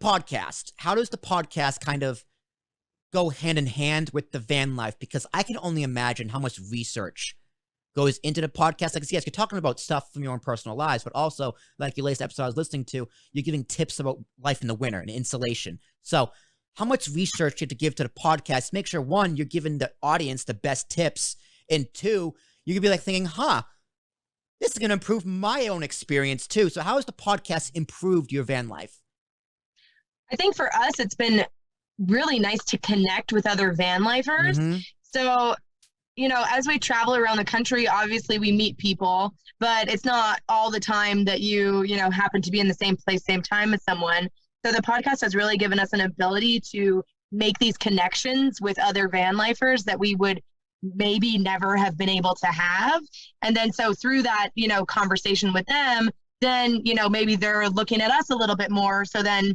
podcast. How does the podcast kind of go hand in hand with the van life? Because I can only imagine how much research goes into the podcast. Like, yes, you're talking about stuff from your own personal lives, but also, like your latest episode I was listening to, you're giving tips about life in the winter and insulation. So how much research you have to give to the podcast to make sure, one, you're giving the audience the best tips, and two, you could be like thinking, this is going to improve my own experience too. So how has the podcast improved your van life? I think for us, it's been really nice to connect with other van lifers. Mm-hmm. So, as we travel around the country, obviously we meet people, but it's not all the time that you happen to be in the same place, same time as someone. So the podcast has really given us an ability to make these connections with other van lifers that we would maybe never have been able to have. And then so through that, conversation with them, then, maybe they're looking at us a little bit more. So then,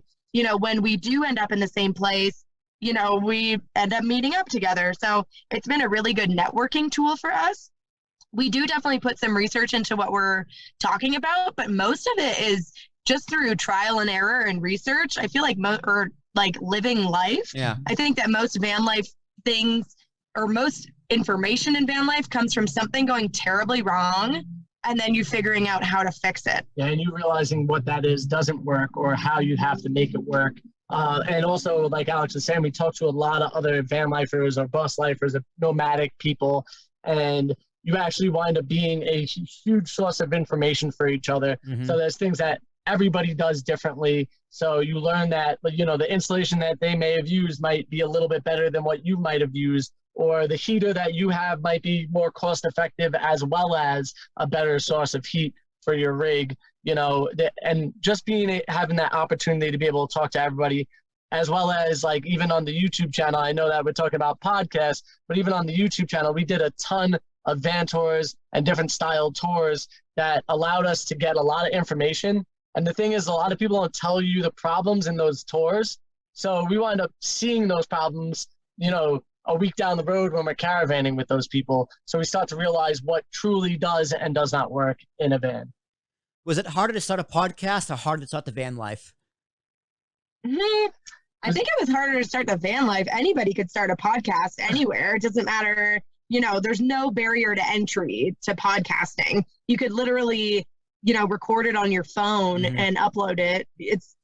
when we do end up in the same place, we end up meeting up together. So it's been a really good networking tool for us. We do definitely put some research into what we're talking about, but most of it is just through trial and error and research. I feel like living life. Yeah. I think that most van life things or most information in van life comes from something going terribly wrong and then you figuring out how to fix it. Yeah, and you realizing what that is doesn't work or how you have to make it work. And also, like Alex was saying, we talk to a lot of other van lifers or bus lifers, nomadic people, and you actually wind up being a huge source of information for each other. Mm-hmm. So there's things that everybody does differently. So you learn that, the installation that they may have used might be a little bit better than what you might have used, or the heater that you have might be more cost effective as well as a better source of heat for your rig, and just having that opportunity to be able to talk to everybody, as well as like even on the YouTube channel. I know that we're talking about podcasts, but even on the YouTube channel, we did a ton of van tours and different style tours that allowed us to get a lot of information. And the thing is, a lot of people don't tell you the problems in those tours. So we wind up seeing those problems, a week down the road when we're caravanning with those people. So we start to realize what truly does and does not work in a van. Was it harder to start a podcast or harder to start the van life? I think it was harder to start the van life. Anybody could start a podcast anywhere. It doesn't matter. There's no barrier to entry to podcasting. You could literally, record it on your phone and upload it. It's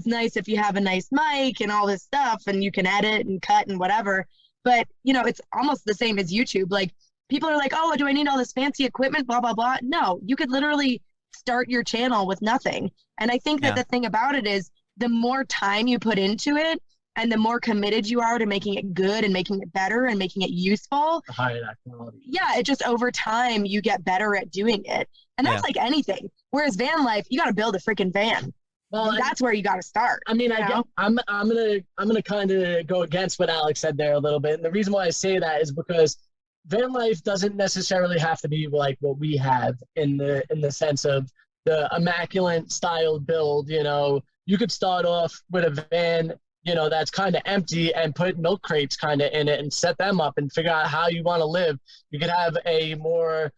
nice if you have a nice mic and all this stuff and you can edit and cut and whatever. But, it's almost the same as YouTube. Like people are like, oh, do I need all this fancy equipment? Blah, blah, blah. No, you could literally start your channel with nothing. And I think that the thing about it is the more time you put into it and the more committed you are to making it good and making it better and making it useful, the higher that quality. Yeah, it just over time you get better at doing it. And that's like anything. Whereas van life, you got to build a freaking van. Well, that's where you got to start. I mean, I'm gonna kind of go against what Alex said there a little bit, and the reason why I say that is because van life doesn't necessarily have to be like what we have in the sense of the immaculate style build. You could start off with a van, that's kind of empty and put milk crates kind of in it and set them up and figure out how you want to live. You could have a more,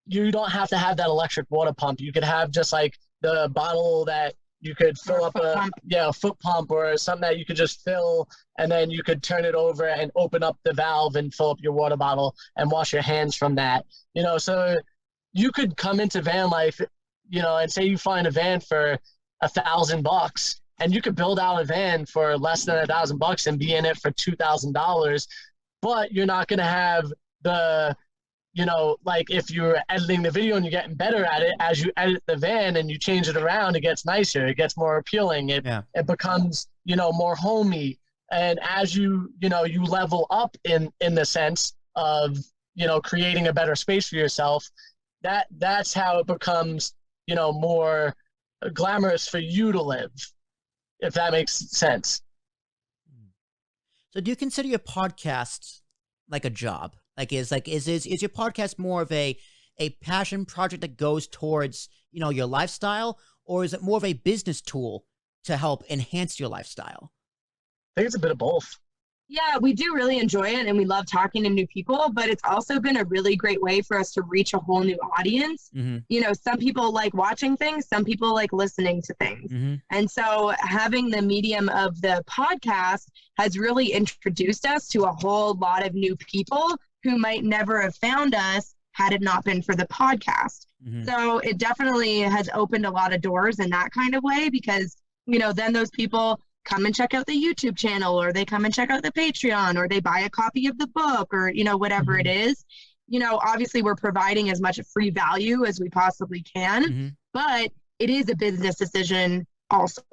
you don't have to have that electric water pump. You could have just like the bottle that you could fill up a foot pump or something that you could just fill, and then you could turn it over and open up the valve and fill up your water bottle and wash your hands from that. So you could come into van life, and say you find a van for $1,000 and you could build out a van for less than $1,000 and be in it for $2,000, but you're not going to have the, like if you're editing the video and you're getting better at it, as you edit the van and you change it around, it gets nicer, it gets more appealing, it becomes, more homey. And as you level up in the sense of, creating a better space for yourself, that's how it becomes, more glamorous for you to live, if that makes sense. So do you consider your podcast like a job? Is your podcast more of a passion project that goes towards, your lifestyle, or is it more of a business tool to help enhance your lifestyle? I think it's a bit of both. Yeah, we do really enjoy it and we love talking to new people, but it's also been a really great way for us to reach a whole new audience. Mm-hmm. You know, some people like watching things, some people like listening to things. Mm-hmm. And so having the medium of the podcast has really introduced us to a whole lot of new people who might never have found us had it not been for the podcast. Mm-hmm. So it definitely has opened a lot of doors in that kind of way because, you know, then those people come and check out the YouTube channel, or they come and check out the Patreon, or they buy a copy of the book, or, you know, whatever it is. You know, obviously we're providing as much free value as we possibly can, but it is a business decision also.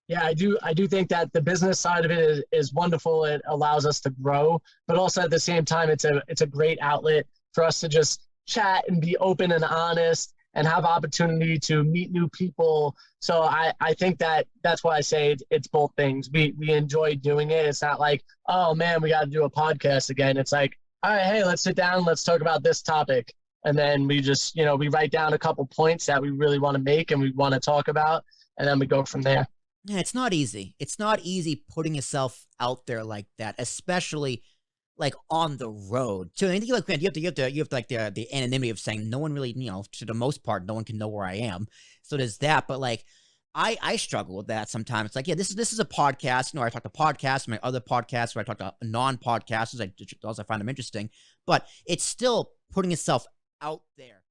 Yeah, I do think that the business side of it is wonderful. It allows us to grow, but also at the same time, it's a great outlet for us to just chat and be open and honest and have opportunity to meet new people. So I think that's why I say it's both things. We enjoy doing it. It's not like, oh man, we got to do a podcast again. It's like, all right, hey, let's sit down, let's talk about this topic. And then we just, you know, we write down a couple points that we really want to make and we want to talk about, and then we go from there. Yeah, it's not easy. It's not easy putting yourself out there like that, especially like on the road. So I think like, man, you have to like the anonymity of saying no one really, you know, to the most part, no one can know where I am. So there's that. But like, I struggle with that sometimes. It's like, yeah, this is a podcast. You know, I talk to podcasts, my other podcasts where I talk to non-podcasters. I find them interesting, but it's still putting yourself out there